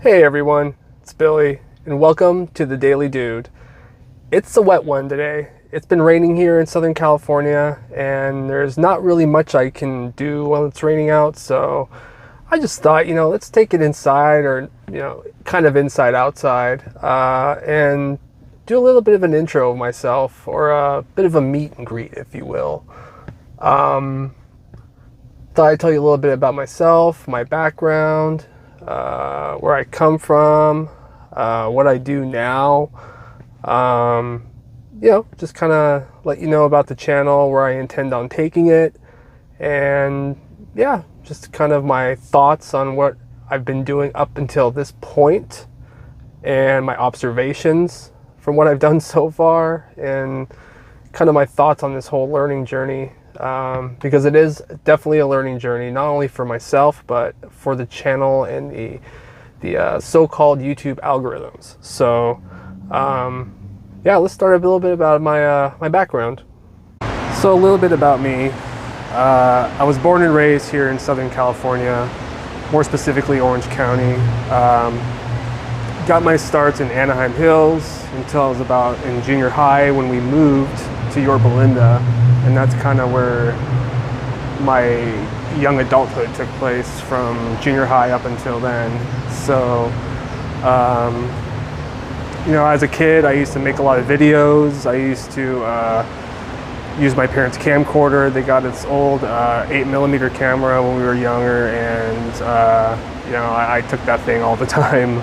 Hey everyone, it's Billy, and welcome to the Daily Dude. It's a wet one today. It's been raining here in Southern California, and there's not really much I can do while it's raining out, so I just thought, let's take it inside, or, kind of inside outside, and do a little bit of an intro of myself, or a bit of a meet and greet, if you will. Thought I'd tell you a little bit about myself, my background, where I come from, what I do now, just kind of let you know about the channel, where I intend on taking it, and yeah, just kind of my thoughts on what I've been doing up until this point, and my observations from what I've done so far, and kind of my thoughts on this whole learning journey. Because it is definitely a learning journey, not only for myself, but for the channel and the so-called YouTube algorithms. So, yeah, let's start a little bit about my background. So a little bit about me. I was born and raised here in Southern California, more specifically Orange County. Got my starts in Anaheim Hills until I was about in junior high when we moved to Yorba Linda. And that's kind of where my young adulthood took place, from junior high up until then. So, as a kid, I used to make a lot of videos. I used to use my parents' camcorder. They got this old 8mm camera when we were younger, and I took that thing all the time.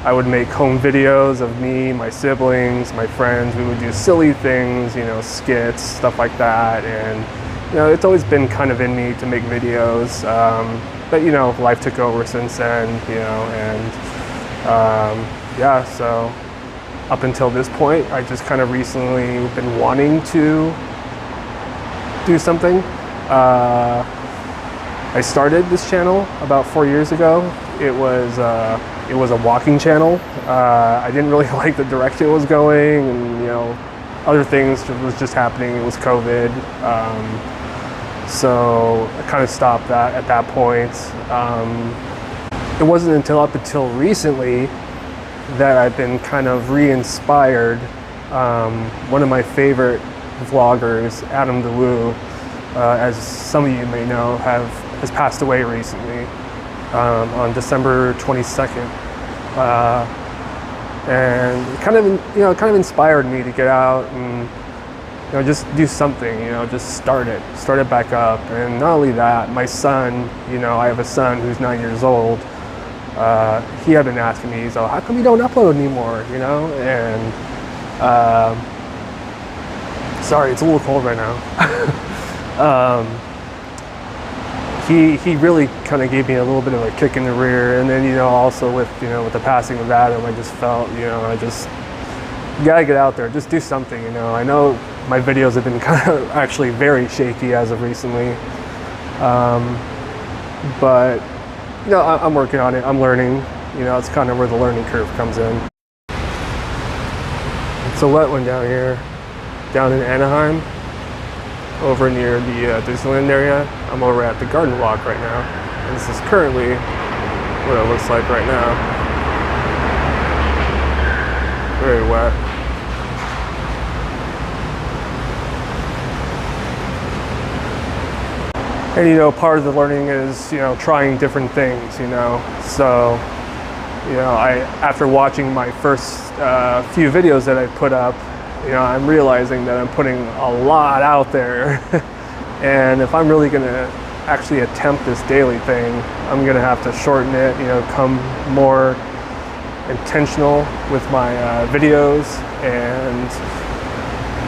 I would make home videos of me, my siblings, my friends. We would do silly things, skits, stuff like that. And, it's always been kind of in me to make videos. But, life took over since then, yeah, so up until this point, I just kind of recently been wanting to do something. I started this channel about 4 years ago. It was a walking channel. I didn't really like the direction it was going, and other things was just happening. It was COVID, so I kind of stopped that at that point. It wasn't until up until recently that I've been kind of re-inspired. One of my favorite vloggers, Adam DeWoo, as some of you may know, has passed away recently. On December 22nd, and it kind of inspired me to get out and just do something, just start it back up. And not only that, my son, I have a son who's 9 years old. He had been asking me, so how come you don't upload anymore, and sorry, it's a little cold right now. He really kind of gave me a little bit of a kick in the rear, and then also with with the passing of Adam, I just felt you gotta get out there, just do something. I know my videos have been kind of actually very shaky as of recently, but I'm working on it. I'm learning. It's kind of where the learning curve comes in. It's a wet one down here, down in Anaheim, over near the Disneyland area. I'm over at the Garden Walk right now, and this is currently what it looks like right now. Very wet. And part of the learning is trying different things. So after watching my first few videos that I put up, I'm realizing that I'm putting a lot out there. And if I'm really going to actually attempt this daily thing, I'm going to have to shorten it, come more intentional with my videos, and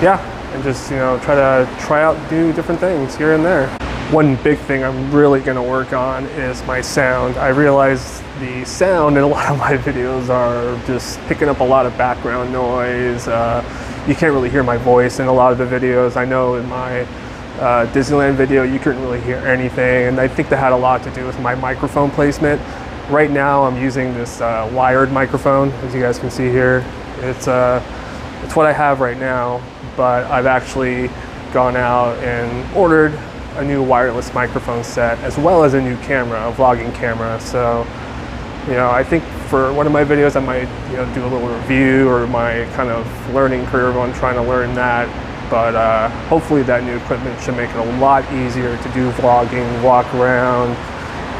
yeah, and just, try out, do different things here and there. One big thing I'm really going to work on is my sound. I realize the sound in a lot of my videos are just picking up a lot of background noise. You can't really hear my voice in a lot of the videos. I know in my Disneyland video you couldn't really hear anything, and I think that had a lot to do with my microphone placement. Right now I'm using this wired microphone, as you guys can see here. It's what I have right now, but I've actually gone out and ordered a new wireless microphone set, as well as a new camera, a vlogging camera. So You know, I think for one of my videos, I might, you know, do a little review or my kind of learning curve on trying to learn that. But hopefully that new equipment should make it a lot easier to do vlogging, walk around,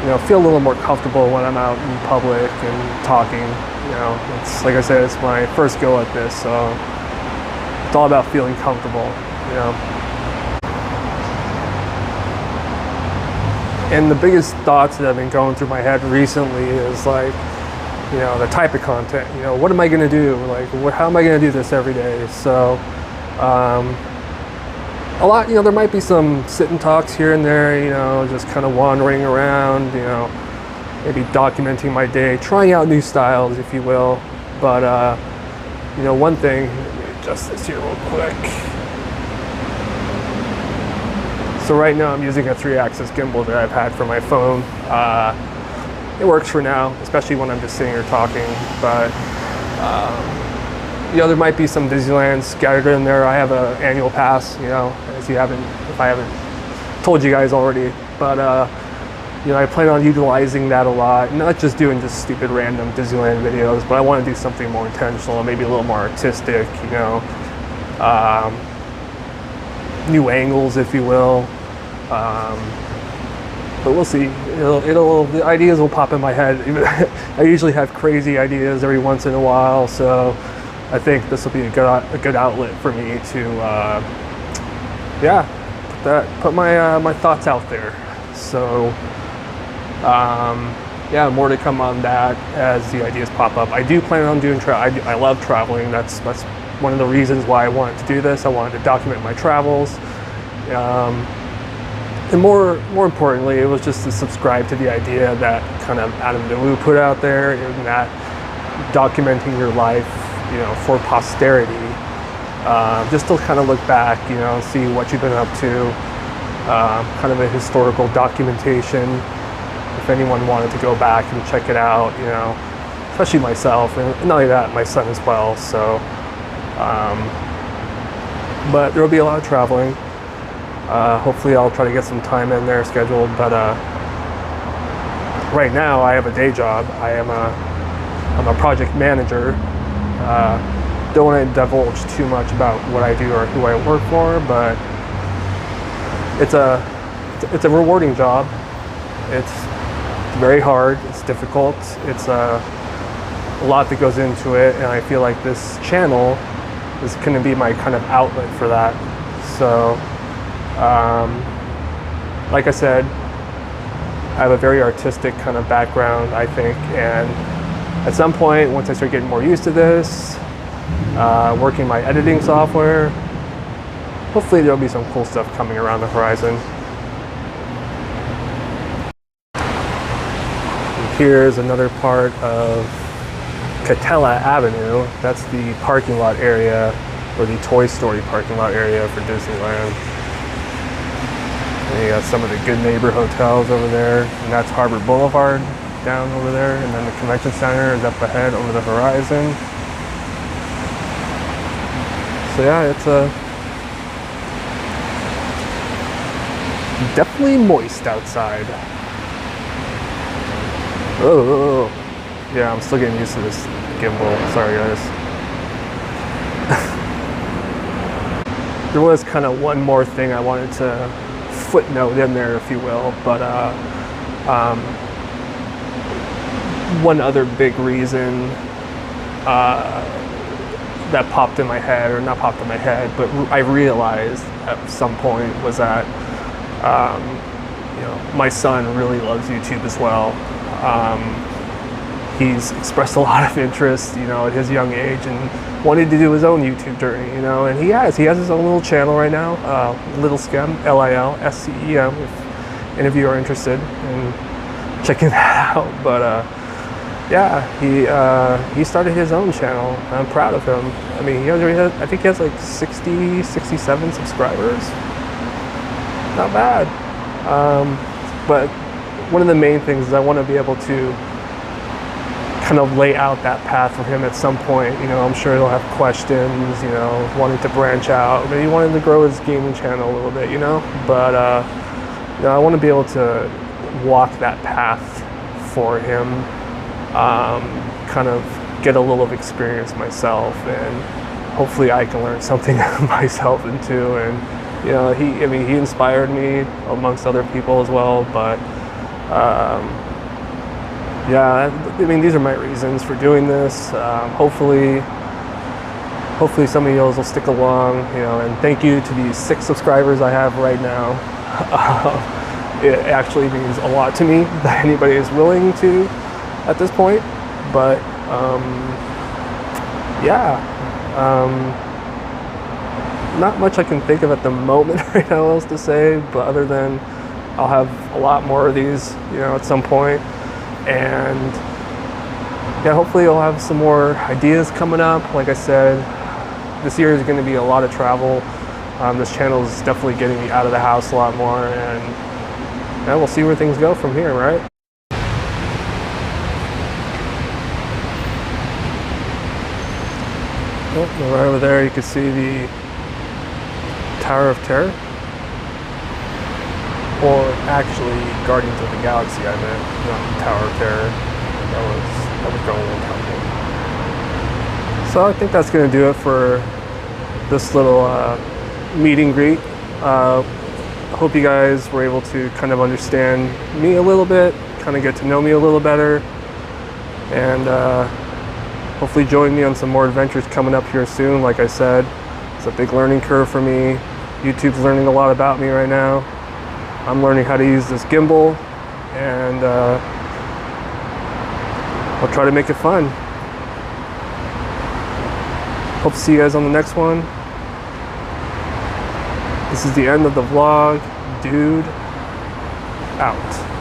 you know, feel a little more comfortable when I'm out in public and talking. You know, it's like I said, it's my first go at this, so it's all about feeling comfortable, you know. And the biggest thoughts that have been going through my head recently is like, you know, the type of content, you know, what am I going to do? Like, how am I going to do this every day? So, a lot, you know, there might be some sit and talks here and there, you know, just kind of wandering around, you know, maybe documenting my day, trying out new styles, if you will. But, you know, one thing, let me adjust this here real quick. So right now I'm using a 3-axis gimbal that I've had for my phone. It works for now, especially when I'm just sitting here talking, but you know, there might be some Disneyland scattered in there. I have an annual pass, you know, if I haven't told you guys already, but you know, I plan on utilizing that a lot, not just doing just stupid random Disneyland videos, but I want to do something more intentional, maybe a little more artistic, you know, new angles, if you will. But we'll see. The ideas will pop in my head. I usually have crazy ideas every once in a while, so I think this will be a good outlet for me to, yeah, put my thoughts out there. So, yeah, more to come on that as the ideas pop up. I do plan on doing I love traveling. That's one of the reasons why I wanted to do this. I wanted to document my travels. And more importantly, it was just to subscribe to the idea that kind of Adam DeWoo put out there, in that documenting your life, you know, for posterity, just to kind of look back, you know, see what you've been up to, kind of a historical documentation. If anyone wanted to go back and check it out, you know, especially myself, and not only that, my son as well. So, but there will be a lot of traveling. Hopefully I'll try to get some time in there scheduled, but right now I have a day job. I'm a project manager. Don't want to divulge too much about what I do or who I work for, but it's a rewarding job. It's very hard, it's difficult, it's a lot that goes into it, and I feel like this channel is going to be my kind of outlet for that. So, like I said, I have a very artistic kind of background, I think, and at some point, once I start getting more used to this, working my editing software, hopefully there'll be some cool stuff coming around the horizon. And here's another part of Catella Avenue. That's the parking lot area, or the Toy Story parking lot area for Disneyland. And you got some of the Good Neighbor hotels over there, and that's Harbor Boulevard down over there, and then the convention center is up ahead over the horizon. So yeah, it's definitely moist outside. Oh, yeah, I'm still getting used to this gimbal. Sorry, guys. There was kind of one more thing I wanted to footnote in there, if you will, but one other big reason that popped in my head, or not popped in my head, but I realized at some point was that you know, my son really loves YouTube as well. He's expressed a lot of interest, you know, at his young age, and wanted to do his own YouTube journey, you know, and he has his own little channel right now, Little Scem, Lilscem, if any of you are interested in checking that out. But yeah, he started his own channel. I'm proud of him. I mean, I think he has like 67 subscribers. Not bad. But one of the main things is I want to be able to kind of lay out that path for him at some point. You know, I'm sure he'll have questions, you know, wanting to branch out, maybe wanting to grow his gaming channel a little bit, you know, but you know, I want to be able to walk that path for him kind of get a little experience myself, and hopefully I can learn something myself into. And he inspired me amongst other people as well. But these are my reasons for doing this. Hopefully some of you will stick along, and thank you to these 6 subscribers I have right now. It actually means a lot to me that anybody is willing to at this point. But not much I can think of at the moment right now else to say, but other than I'll have a lot more of these, at some point. And hopefully I'll have some more ideas coming up. Like I said, this year is going to be a lot of travel. This channel is definitely getting me out of the house a lot more, and we'll see where things go from here, right? Oh, right over there you can see the Tower of Terror. Or actually, Guardians of the Galaxy, I meant, not the Tower of Terror. That was going a long time ago. So I think that's going to do it for this little meet and greet. I hope you guys were able to kind of understand me a little bit, kind of get to know me a little better, and hopefully join me on some more adventures coming up here soon. Like I said, it's a big learning curve for me. YouTube's learning a lot about me right now. I'm learning how to use this gimbal, and I'll try to make it fun. Hope to see you guys on the next one. This is the end of the vlog. Dude, out.